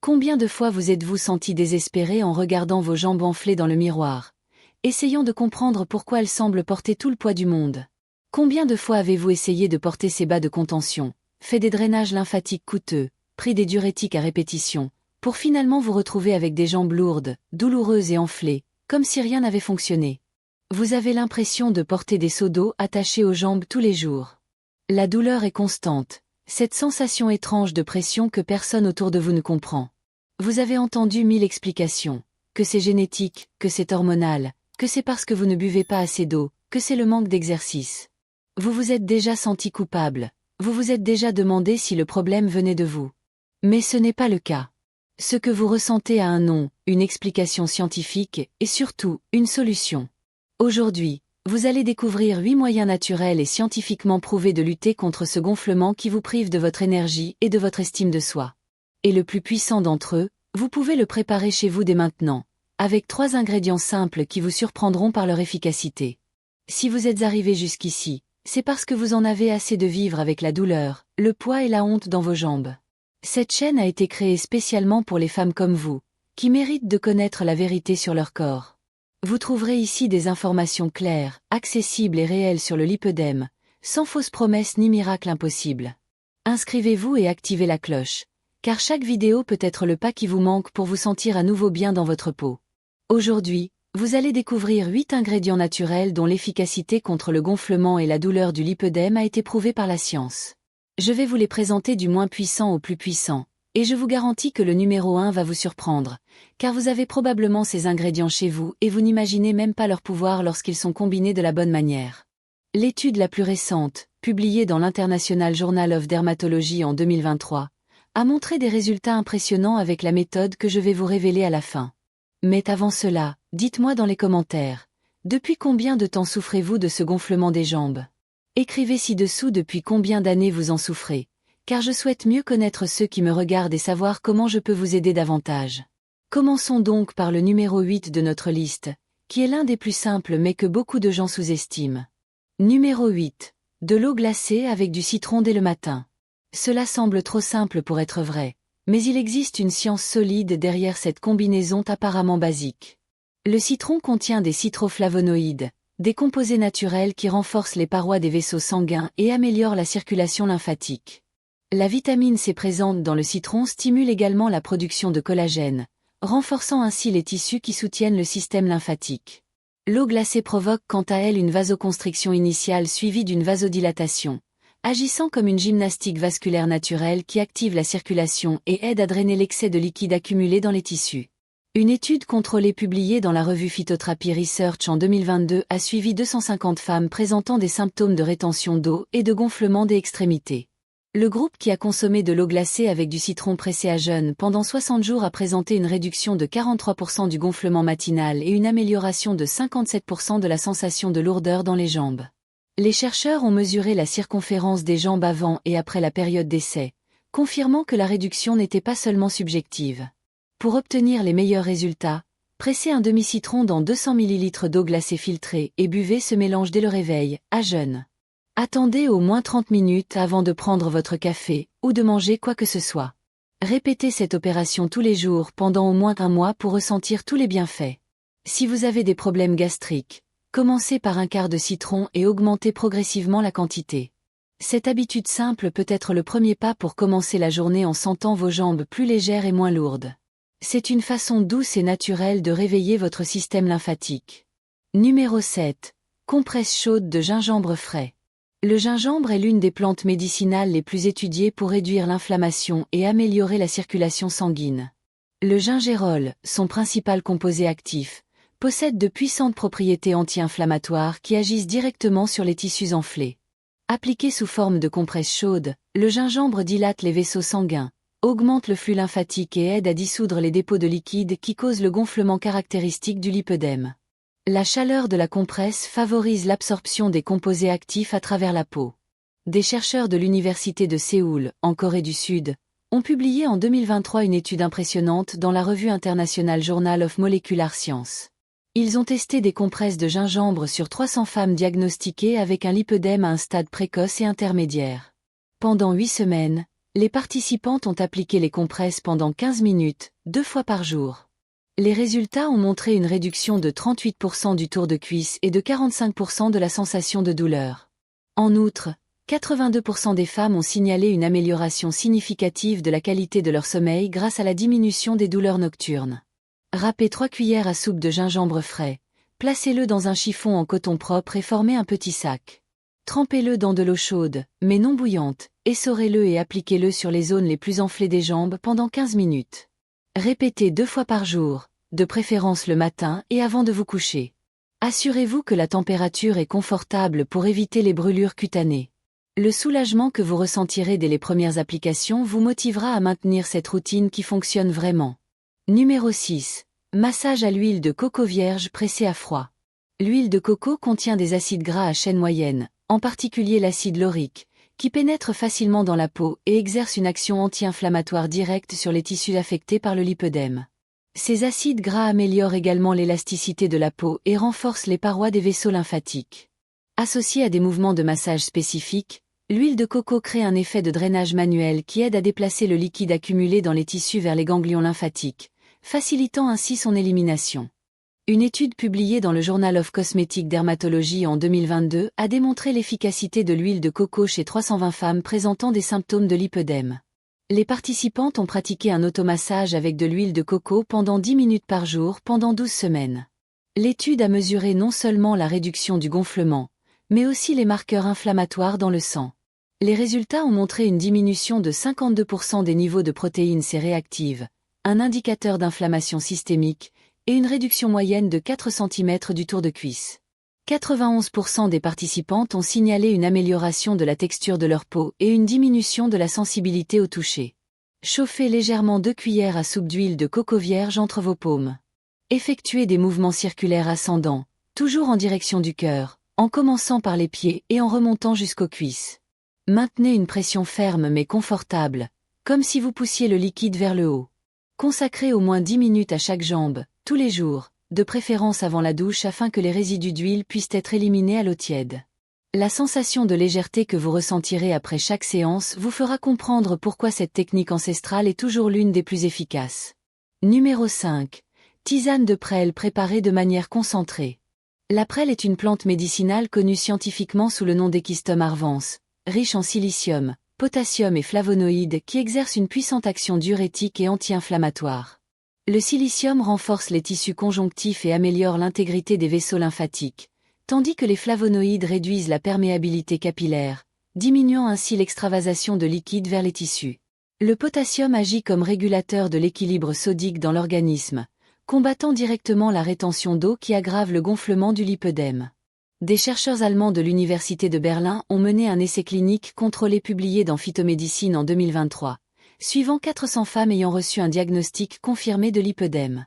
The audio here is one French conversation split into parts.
Combien de fois vous êtes-vous senti désespéré en regardant vos jambes enflées dans le miroir, essayant de comprendre pourquoi elles semblent porter tout le poids du monde? Combien de fois avez-vous essayé de porter ces bas de contention, fait des drainages lymphatiques coûteux, pris des diurétiques à répétition, pour finalement vous retrouver avec des jambes lourdes, douloureuses et enflées, comme si rien n'avait fonctionné? Vous avez l'impression de porter des seaux d'eau attachés aux jambes tous les jours. La douleur est constante, cette sensation étrange de pression que personne autour de vous ne comprend. Vous avez entendu 1000 explications, que c'est génétique, que c'est hormonal, que c'est parce que vous ne buvez pas assez d'eau, que c'est le manque d'exercice. Vous vous êtes déjà senti coupable, vous vous êtes déjà demandé si le problème venait de vous. Mais ce n'est pas le cas. Ce que vous ressentez a un nom, une explication scientifique, et surtout, une solution. Aujourd'hui, vous allez découvrir 8 moyens naturels et scientifiquement prouvés de lutter contre ce gonflement qui vous prive de votre énergie et de votre estime de soi. Et le plus puissant d'entre eux, vous pouvez le préparer chez vous dès maintenant, avec 3 ingrédients simples qui vous surprendront par leur efficacité. Si vous êtes arrivé jusqu'ici, c'est parce que vous en avez assez de vivre avec la douleur, le poids et la honte dans vos jambes. Cette chaîne a été créée spécialement pour les femmes comme vous, qui méritent de connaître la vérité sur leur corps. Vous trouverez ici des informations claires, accessibles et réelles sur le lipœdème, sans fausses promesses ni miracles impossibles. Inscrivez-vous et activez la cloche, car chaque vidéo peut être le pas qui vous manque pour vous sentir à nouveau bien dans votre peau. Aujourd'hui, vous allez découvrir 8 ingrédients naturels dont l'efficacité contre le gonflement et la douleur du lipœdème a été prouvée par la science. Je vais vous les présenter du moins puissant au plus puissant, et je vous garantis que le numéro 1 va vous surprendre, car vous avez probablement ces ingrédients chez vous et vous n'imaginez même pas leur pouvoir lorsqu'ils sont combinés de la bonne manière. L'étude la plus récente, publiée dans l'International Journal of Dermatology en 2023, a montré des résultats impressionnants avec la méthode que je vais vous révéler à la fin. Mais avant cela, dites-moi dans les commentaires, depuis combien de temps souffrez-vous de ce gonflement des jambes? Écrivez ci-dessous depuis combien d'années vous en souffrez, car je souhaite mieux connaître ceux qui me regardent et savoir comment je peux vous aider davantage. Commençons donc par le numéro 8 de notre liste, qui est l'un des plus simples mais que beaucoup de gens sous-estiment. Numéro 8. De l'eau glacée avec du citron dès le matin. Cela semble trop simple pour être vrai, mais il existe une science solide derrière cette combinaison apparemment basique. Le citron contient des citroflavonoïdes, des composés naturels qui renforcent les parois des vaisseaux sanguins et améliorent la circulation lymphatique. La vitamine C présente dans le citron stimule également la production de collagène, renforçant ainsi les tissus qui soutiennent le système lymphatique. L'eau glacée provoque quant à elle une vasoconstriction initiale suivie d'une vasodilatation, agissant comme une gymnastique vasculaire naturelle qui active la circulation et aide à drainer l'excès de liquide accumulé dans les tissus. Une étude contrôlée publiée dans la revue Phytotherapy Research en 2022 a suivi 250 femmes présentant des symptômes de rétention d'eau et de gonflement des extrémités. Le groupe qui a consommé de l'eau glacée avec du citron pressé à jeûne pendant 60 jours a présenté une réduction de 43% du gonflement matinal et une amélioration de 57% de la sensation de lourdeur dans les jambes. Les chercheurs ont mesuré la circonférence des jambes avant et après la période d'essai, confirmant que la réduction n'était pas seulement subjective. Pour obtenir les meilleurs résultats, pressez un demi-citron dans 200 ml d'eau glacée filtrée et buvez ce mélange dès le réveil, à jeûne. Attendez au moins 30 minutes avant de prendre votre café ou de manger quoi que ce soit. Répétez cette opération tous les jours pendant au moins un mois pour ressentir tous les bienfaits. Si vous avez des problèmes gastriques, commencez par un quart de citron et augmentez progressivement la quantité. Cette habitude simple peut être le premier pas pour commencer la journée en sentant vos jambes plus légères et moins lourdes. C'est une façon douce et naturelle de réveiller votre système lymphatique. Numéro 7. Compresse chaude de gingembre frais. Le gingembre est l'une des plantes médicinales les plus étudiées pour réduire l'inflammation et améliorer la circulation sanguine. Le gingérol, son principal composé actif, possède de puissantes propriétés anti-inflammatoires qui agissent directement sur les tissus enflés. Appliqué sous forme de compresse chaude, le gingembre dilate les vaisseaux sanguins, augmente le flux lymphatique et aide à dissoudre les dépôts de liquide qui causent le gonflement caractéristique du lipœdème. La chaleur de la compresse favorise l'absorption des composés actifs à travers la peau. Des chercheurs de l'université de Séoul, en Corée du Sud, ont publié en 2023 une étude impressionnante dans la revue International Journal of Molecular Science. Ils ont testé des compresses de gingembre sur 300 femmes diagnostiquées avec un lipœdème à un stade précoce et intermédiaire. Pendant 8 semaines, Les participantes ont appliqué les compresses pendant 15 minutes, 2 fois par jour. Les résultats ont montré une réduction de 38% du tour de cuisse et de 45% de la sensation de douleur. En outre, 82% des femmes ont signalé une amélioration significative de la qualité de leur sommeil grâce à la diminution des douleurs nocturnes. Râpez 3 cuillères à soupe de gingembre frais, placez-le dans un chiffon en coton propre et formez un petit sac. Trempez-le dans de l'eau chaude, mais non bouillante, essorez-le et appliquez-le sur les zones les plus enflées des jambes pendant 15 minutes. Répétez 2 fois par jour, de préférence le matin et avant de vous coucher. Assurez-vous que la température est confortable pour éviter les brûlures cutanées. Le soulagement que vous ressentirez dès les premières applications vous motivera à maintenir cette routine qui fonctionne vraiment. Numéro 6. Massage à l'huile de coco vierge pressée à froid. L'huile de coco contient des acides gras à chaîne moyenne, en particulier l'acide laurique, qui pénètre facilement dans la peau et exerce une action anti-inflammatoire directe sur les tissus affectés par le lipœdème. Ces acides gras améliorent également l'élasticité de la peau et renforcent les parois des vaisseaux lymphatiques. Associé à des mouvements de massage spécifiques, l'huile de coco crée un effet de drainage manuel qui aide à déplacer le liquide accumulé dans les tissus vers les ganglions lymphatiques, facilitant ainsi son élimination. Une étude publiée dans le Journal of Cosmetic Dermatology en 2022 a démontré l'efficacité de l'huile de coco chez 320 femmes présentant des symptômes de lipœdème. Les participantes ont pratiqué un automassage avec de l'huile de coco pendant 10 minutes par jour pendant 12 semaines. L'étude a mesuré non seulement la réduction du gonflement, mais aussi les marqueurs inflammatoires dans le sang. Les résultats ont montré une diminution de 52% des niveaux de protéines C réactives, un indicateur d'inflammation systémique, et une réduction moyenne de 4 cm du tour de cuisse. 91% des participantes ont signalé une amélioration de la texture de leur peau et une diminution de la sensibilité au toucher. Chauffez légèrement 2 cuillères à soupe d'huile de coco vierge entre vos paumes. Effectuez des mouvements circulaires ascendants, toujours en direction du cœur, en commençant par les pieds et en remontant jusqu'aux cuisses. Maintenez une pression ferme mais confortable, comme si vous poussiez le liquide vers le haut. Consacrez au moins 10 minutes à chaque jambe, tous les jours, de préférence avant la douche afin que les résidus d'huile puissent être éliminés à l'eau tiède. La sensation de légèreté que vous ressentirez après chaque séance vous fera comprendre pourquoi cette technique ancestrale est toujours l'une des plus efficaces. Numéro 5. Tisane de prêle préparée de manière concentrée. La prêle est une plante médicinale connue scientifiquement sous le nom d'Echistum arvans, riche en silicium, potassium et flavonoïdes qui exerce une puissante action diurétique et anti-inflammatoire. Le silicium renforce les tissus conjonctifs et améliore l'intégrité des vaisseaux lymphatiques, tandis que les flavonoïdes réduisent la perméabilité capillaire, diminuant ainsi l'extravasation de liquide vers les tissus. Le potassium agit comme régulateur de l'équilibre sodique dans l'organisme, combattant directement la rétention d'eau qui aggrave le gonflement du lipœdème. Des chercheurs allemands de l'Université de Berlin ont mené un essai clinique contrôlé publié dans Phytomédecine en 2023, suivant 400 femmes ayant reçu un diagnostic confirmé de lipœdème.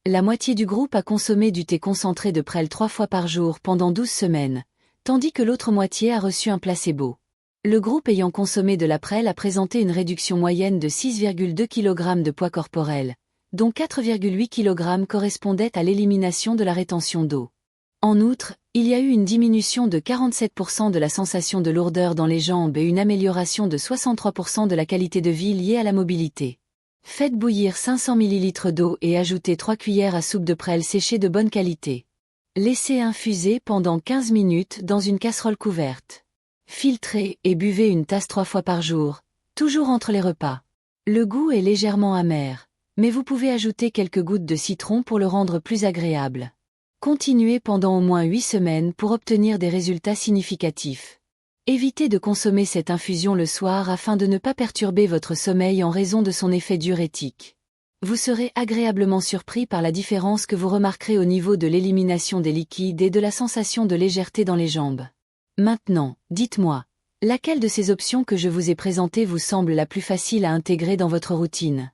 La moitié du groupe a consommé du thé concentré de prêle 3 fois par jour pendant 12 semaines, tandis que l'autre moitié a reçu un placebo. Le groupe ayant consommé de la prêle a présenté une réduction moyenne de 6,2 kg de poids corporel, dont 4,8 kg correspondaient à l'élimination de la rétention d'eau. En outre, il y a eu une diminution de 47% de la sensation de lourdeur dans les jambes et une amélioration de 63% de la qualité de vie liée à la mobilité. Faites bouillir 500 ml d'eau et ajoutez 3 cuillères à soupe de prêle séchée de bonne qualité. Laissez infuser pendant 15 minutes dans une casserole couverte. Filtrez et buvez une tasse 3 fois par jour, toujours entre les repas. Le goût est légèrement amer, mais vous pouvez ajouter quelques gouttes de citron pour le rendre plus agréable. Continuez pendant au moins 8 semaines pour obtenir des résultats significatifs. Évitez de consommer cette infusion le soir afin de ne pas perturber votre sommeil en raison de son effet diurétique. Vous serez agréablement surpris par la différence que vous remarquerez au niveau de l'élimination des liquides et de la sensation de légèreté dans les jambes. Maintenant, dites-moi, laquelle de ces options que je vous ai présentées vous semble la plus facile à intégrer dans votre routine ?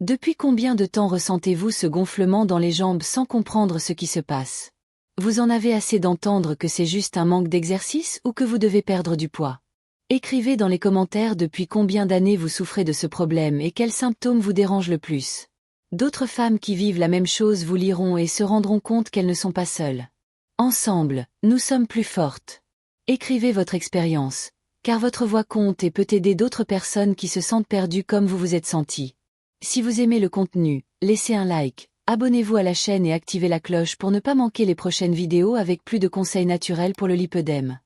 Depuis combien de temps ressentez-vous ce gonflement dans les jambes sans comprendre ce qui se passe ? Vous en avez assez d'entendre que c'est juste un manque d'exercice ou que vous devez perdre du poids ? Écrivez dans les commentaires depuis combien d'années vous souffrez de ce problème et quels symptômes vous dérangent le plus. D'autres femmes qui vivent la même chose vous liront et se rendront compte qu'elles ne sont pas seules. Ensemble, nous sommes plus fortes. Écrivez votre expérience. car votre voix compte et peut aider d'autres personnes qui se sentent perdues comme vous vous êtes senti. Si vous aimez le contenu, laissez un like, abonnez-vous à la chaîne et activez la cloche pour ne pas manquer les prochaines vidéos avec plus de conseils naturels pour le lipœdème.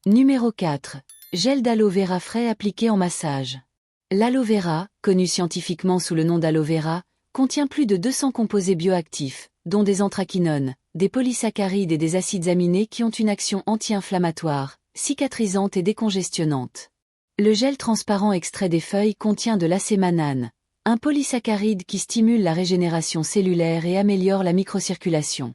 Numéro 4. Gel d'aloe vera frais appliqué en massage. L'aloe vera, connu scientifiquement sous le nom d'aloe vera, contient plus de 200 composés bioactifs, dont des anthraquinones, des polysaccharides et des acides aminés qui ont une action anti-inflammatoire, cicatrisante et décongestionnante. Le gel transparent extrait des feuilles contient de l'acémanane, un polysaccharide qui stimule la régénération cellulaire et améliore la microcirculation.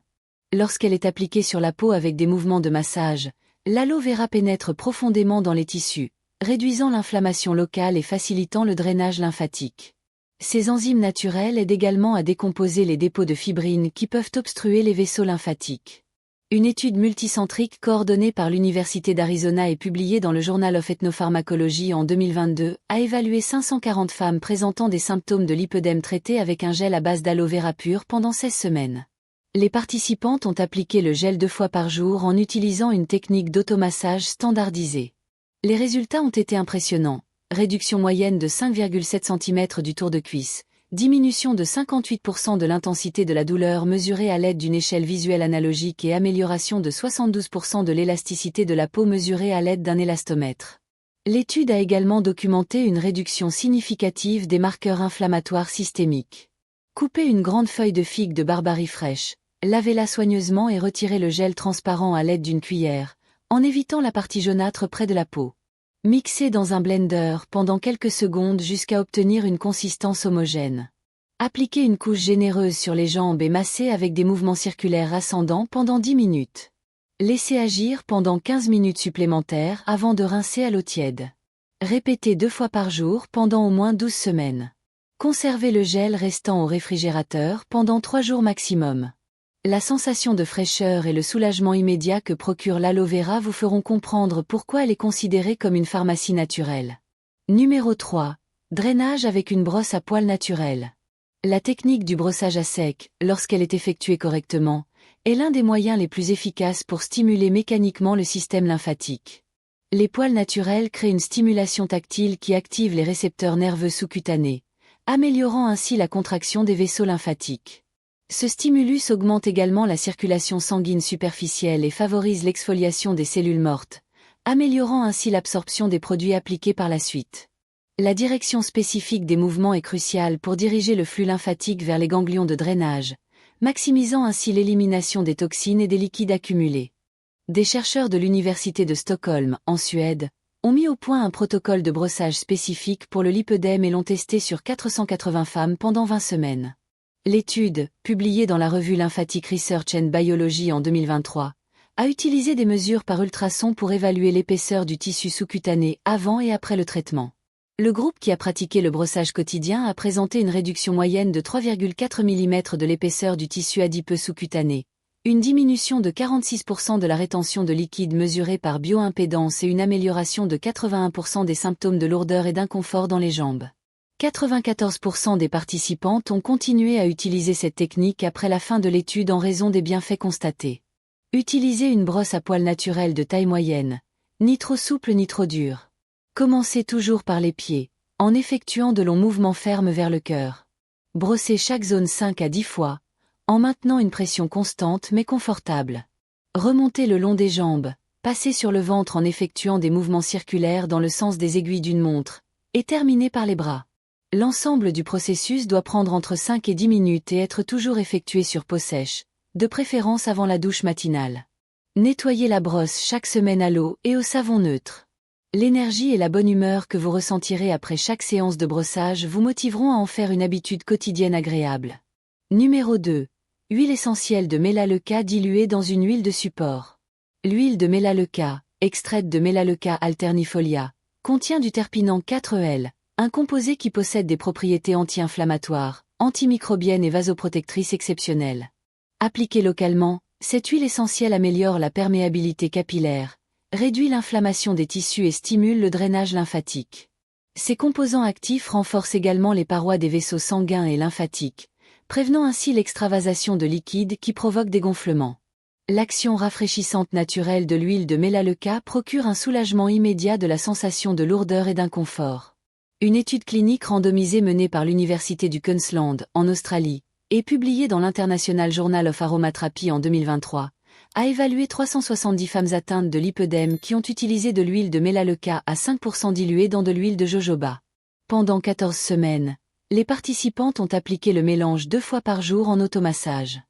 Lorsqu'elle est appliquée sur la peau avec des mouvements de massage, l'aloe vera pénètre profondément dans les tissus, réduisant l'inflammation locale et facilitant le drainage lymphatique. Ces enzymes naturelles aident également à décomposer les dépôts de fibrine qui peuvent obstruer les vaisseaux lymphatiques. Une étude multicentrique coordonnée par l'Université d'Arizona et publiée dans le Journal of Ethnopharmacology en 2022 a évalué 540 femmes présentant des symptômes de lipœdème traités avec un gel à base d'aloe vera pur pendant 16 semaines. Les participantes ont appliqué le gel 2 fois par jour en utilisant une technique d'automassage standardisée. Les résultats ont été impressionnants. Réduction moyenne de 5,7 cm du tour de cuisse, diminution de 58% de l'intensité de la douleur mesurée à l'aide d'une échelle visuelle analogique et amélioration de 72% de l'élasticité de la peau mesurée à l'aide d'un élastomètre. L'étude a également documenté une réduction significative des marqueurs inflammatoires systémiques. Coupez une grande feuille de figue de barbarie fraîche, lavez-la soigneusement et retirez le gel transparent à l'aide d'une cuillère, en évitant la partie jaunâtre près de la peau. Mixez dans un blender pendant quelques secondes jusqu'à obtenir une consistance homogène. Appliquez une couche généreuse sur les jambes et massez avec des mouvements circulaires ascendants pendant 10 minutes. Laissez agir pendant 15 minutes supplémentaires avant de rincer à l'eau tiède. Répétez 2 fois par jour pendant au moins 12 semaines. Conservez le gel restant au réfrigérateur pendant 3 jours maximum. La sensation de fraîcheur et le soulagement immédiat que procure l'aloe vera vous feront comprendre pourquoi elle est considérée comme une pharmacie naturelle. Numéro 3. Drainage avec une brosse à poils naturelle. La technique du brossage à sec, lorsqu'elle est effectuée correctement, est l'un des moyens les plus efficaces pour stimuler mécaniquement le système lymphatique. Les poils naturels créent une stimulation tactile qui active les récepteurs nerveux sous-cutanés, améliorant ainsi la contraction des vaisseaux lymphatiques. Ce stimulus augmente également la circulation sanguine superficielle et favorise l'exfoliation des cellules mortes, améliorant ainsi l'absorption des produits appliqués par la suite. La direction spécifique des mouvements est cruciale pour diriger le flux lymphatique vers les ganglions de drainage, maximisant ainsi l'élimination des toxines et des liquides accumulés. Des chercheurs de l'Université de Stockholm, en Suède, ont mis au point un protocole de brossage spécifique pour le lipœdème et l'ont testé sur 480 femmes pendant 20 semaines. L'étude, publiée dans la revue Lymphatic Research and Biology en 2023, a utilisé des mesures par ultrasons pour évaluer l'épaisseur du tissu sous-cutané avant et après le traitement. Le groupe qui a pratiqué le brossage quotidien a présenté une réduction moyenne de 3,4 mm de l'épaisseur du tissu adipeux sous-cutané, une diminution de 46% de la rétention de liquide mesurée par bioimpédance et une amélioration de 81% des symptômes de lourdeur et d'inconfort dans les jambes. 94% des participantes ont continué à utiliser cette technique après la fin de l'étude en raison des bienfaits constatés. Utilisez une brosse à poils naturelle de taille moyenne, ni trop souple ni trop dure. Commencez toujours par les pieds, en effectuant de longs mouvements fermes vers le cœur. Brossez chaque zone 5 à 10 fois, en maintenant une pression constante mais confortable. Remontez le long des jambes, passez sur le ventre en effectuant des mouvements circulaires dans le sens des aiguilles d'une montre, et terminez par les bras. L'ensemble du processus doit prendre entre 5 et 10 minutes et être toujours effectué sur peau sèche, de préférence avant la douche matinale. Nettoyez la brosse chaque semaine à l'eau et au savon neutre. L'énergie et la bonne humeur que vous ressentirez après chaque séance de brossage vous motiveront à en faire une habitude quotidienne agréable. Numéro 2. Huile essentielle de Melaleuca diluée dans une huile de support. L'huile de Melaleuca, extraite de Melaleuca alternifolia, contient du terpinant 4-L, un composé qui possède des propriétés anti-inflammatoires, antimicrobiennes et vasoprotectrices exceptionnelles. Appliquée localement, cette huile essentielle améliore la perméabilité capillaire, réduit l'inflammation des tissus et stimule le drainage lymphatique. Ces composants actifs renforcent également les parois des vaisseaux sanguins et lymphatiques, prévenant ainsi l'extravasation de liquide qui provoque des gonflements. L'action rafraîchissante naturelle de l'huile de Melaleuca procure un soulagement immédiat de la sensation de lourdeur et d'inconfort. Une étude clinique randomisée menée par l'Université du Queensland, en Australie, et publiée dans l'International Journal of Aromatherapy en 2023, a évalué 370 femmes atteintes de lipœdème qui ont utilisé de l'huile de Melaleuca à 5% diluée dans de l'huile de jojoba. Pendant 14 semaines, les participantes ont appliqué le mélange 2 fois par jour en automassage.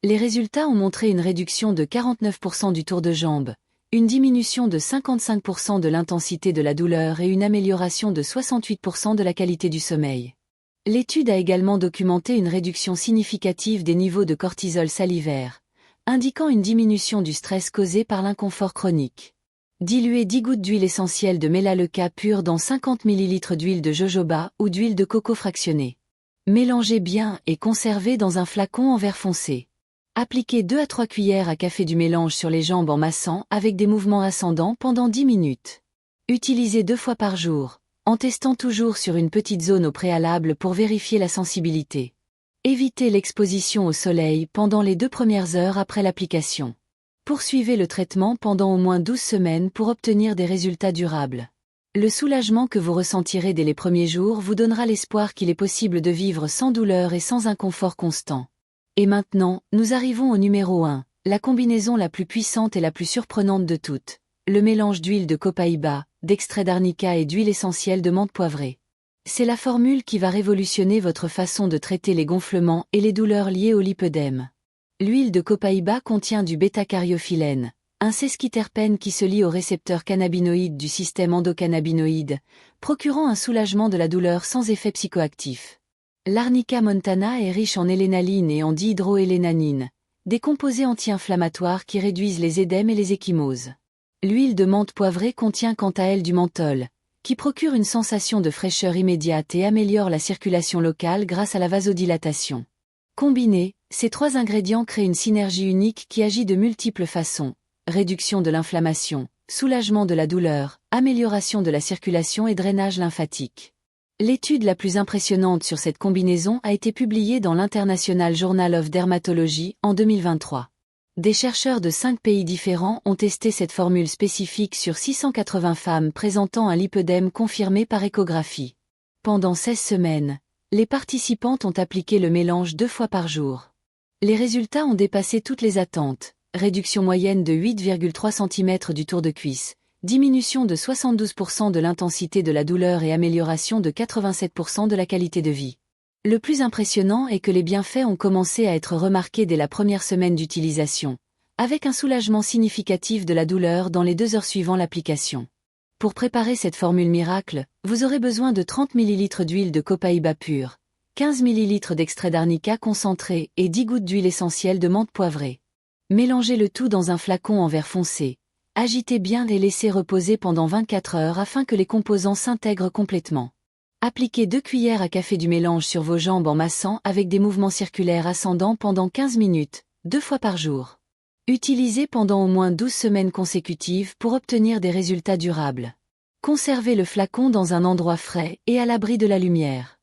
Les résultats ont montré une réduction de 49% du tour de jambe, une diminution de 55% de l'intensité de la douleur et une amélioration de 68% de la qualité du sommeil. L'étude a également documenté une réduction significative des niveaux de cortisol salivaire, indiquant une diminution du stress causé par l'inconfort chronique. Diluez 10 gouttes d'huile essentielle de Melaleuca pure dans 50 ml d'huile de jojoba ou d'huile de coco fractionnée. Mélangez bien et conservez dans un flacon en verre foncé. Appliquez 2 à 3 cuillères à café du mélange sur les jambes en massant avec des mouvements ascendants pendant 10 minutes. Utilisez 2 fois par jour, en testant toujours sur une petite zone au préalable pour vérifier la sensibilité. Évitez l'exposition au soleil pendant les 2 premières heures après l'application. Poursuivez le traitement pendant au moins 12 semaines pour obtenir des résultats durables. Le soulagement que vous ressentirez dès les premiers jours vous donnera l'espoir qu'il est possible de vivre sans douleur et sans inconfort constant. Et maintenant, nous arrivons au numéro 1, la combinaison la plus puissante et la plus surprenante de toutes, le mélange d'huile de copaïba, d'extrait d'arnica et d'huile essentielle de menthe poivrée. C'est la formule qui va révolutionner votre façon de traiter les gonflements et les douleurs liées au lipœdème. L'huile de copaïba contient du bêta-cariophyllène, un sesquiterpène qui se lie aux récepteurs cannabinoïdes du système endocannabinoïde, procurant un soulagement de la douleur sans effet psychoactif. L'Arnica montana est riche en élénaline et en dihydroélénanine, des composés anti-inflammatoires qui réduisent les édèmes et les ecchymoses. L'huile de menthe poivrée contient quant à elle du menthol, qui procure une sensation de fraîcheur immédiate et améliore la circulation locale grâce à la vasodilatation. Combinés, ces 3 ingrédients créent une synergie unique qui agit de multiples façons: réduction de l'inflammation, soulagement de la douleur, amélioration de la circulation et drainage lymphatique. L'étude la plus impressionnante sur cette combinaison a été publiée dans l'International Journal of Dermatology en 2023. Des chercheurs de 5 pays différents ont testé cette formule spécifique sur 680 femmes présentant un lipœdème confirmé par échographie. Pendant 16 semaines, les participantes ont appliqué le mélange 2 fois par jour. Les résultats ont dépassé toutes les attentes: réduction moyenne de 8,3 cm du tour de cuisse, diminution de 72% de l'intensité de la douleur et amélioration de 87% de la qualité de vie. Le plus impressionnant est que les bienfaits ont commencé à être remarqués dès la première semaine d'utilisation, avec un soulagement significatif de la douleur dans les 2 heures suivant l'application. Pour préparer cette formule miracle, vous aurez besoin de 30 ml d'huile de copaïba pure, 15 ml d'extrait d'arnica concentré et 10 gouttes d'huile essentielle de menthe poivrée. Mélangez le tout dans un flacon en verre foncé. Agitez bien et laissez reposer pendant 24 heures afin que les composants s'intègrent complètement. Appliquez 2 cuillères à café du mélange sur vos jambes en massant avec des mouvements circulaires ascendants pendant 15 minutes, 2 fois par jour. Utilisez pendant au moins 12 semaines consécutives pour obtenir des résultats durables. Conservez le flacon dans un endroit frais et à l'abri de la lumière.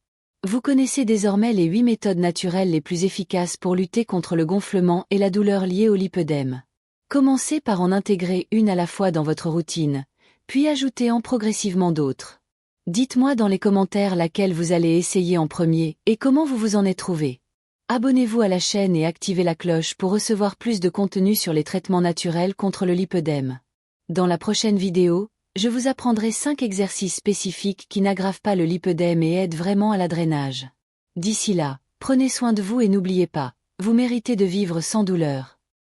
Vous connaissez désormais les 8 méthodes naturelles les plus efficaces pour lutter contre le gonflement et la douleur liée au lipœdème. Commencez par en intégrer une à la fois dans votre routine, puis ajoutez-en progressivement d'autres. Dites-moi dans les commentaires laquelle vous allez essayer en premier et comment vous vous en êtes trouvé. Abonnez-vous à la chaîne et activez la cloche pour recevoir plus de contenu sur les traitements naturels contre le lipœdème. Dans la prochaine vidéo, je vous apprendrai 5 exercices spécifiques qui n'aggravent pas le lipœdème et aident vraiment à la drainage. D'ici là, prenez soin de vous et n'oubliez pas, vous méritez de vivre sans douleur.